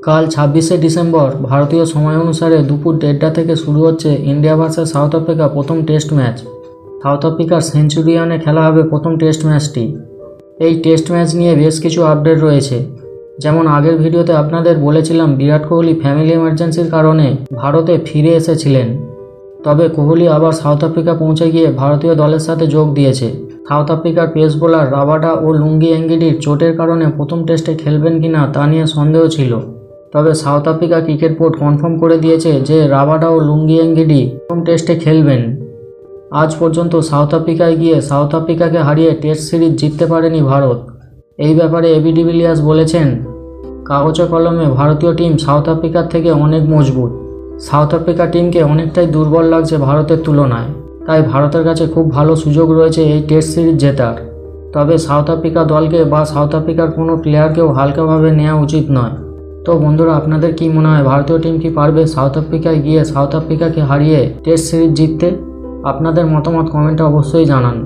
কাল 26শে ডিসেম্বর ভারতীয় সময় অনুসারে দুপুর 1:30টা থেকে শুরু হচ্ছে ইন্ডিয়া ভার্সেস সাউথ আফ্রিকা প্রথম টেস্ট ম্যাচ। সাউথ আফ্রিকার সেঞ্চুরিয়ানে খেলা হবে প্রথম টেস্ট ম্যাচটি। এই টেস্ট ম্যাচ নিয়ে বেশ কিছু আপডেট রয়েছে। যেমন আগের ভিডিওতে আপনাদের বলেছিলাম বিরাট কোহলি ফ্যামিলি এমার্জেন্সির কারণে ভারতে ফিরে এসেছিলেন, তবে কোহলি আবার সাউথ আফ্রিকা পৌঁছে গিয়ে ভারতীয় দলের সাথে যোগ দিয়েছে। সাউথ আফ্রিকার পেস বোলার রাবাডা ও লুঙ্গি এঙ্গিডির চোটের কারণে প্রথম টেস্টে খেলবেন কিনা তা নিয়ে সন্দেহ ছিল, তবে south Africa cricket board confirm করে দিয়েছে যে রাবাডা ও লুঙ্গি এঙ্গিডি প্রথম টেস্টে খেলবেন। আজ পর্যন্ত সাউথ আফ্রিকায় গিয়ে সাউথ আফ্রিকাকে হারিয়ে টেস্ট সিরিজ জিততে পারেনি ভারত। এই ব্যাপারে এবি ডিভিলিয়ার্স বলেছেন, কাগজে কলমে ভারতীয় টিম সাউথ আফ্রিকার থেকে অনেক মজবুত। সাউথ আফ্রিকা টিমকে অনেকটাই দুর্বল লাগছে ভারতের তুলনায়, তাই ভারতের কাছে খুব ভালো সুযোগ রয়েছে এই টেস্ট সিরিজ জেতার। তবে সাউথ আফ্রিকা দলকে বা সাউথ আফ্রিকার কোনো প্লেয়ারকেও হালকাভাবে নেওয়া উচিত নয়। তো বন্ধুরা, আপনাদের কি মনে হয় ভারতীয় টিম কি পারবে সাউথ আফ্রিকায় গিয়ে সাউথ আফ্রিকাকে হারিয়ে টেস্ট সিরিজ জিততে? আপনাদের মতামত কমেন্টে অবশ্যই জানান।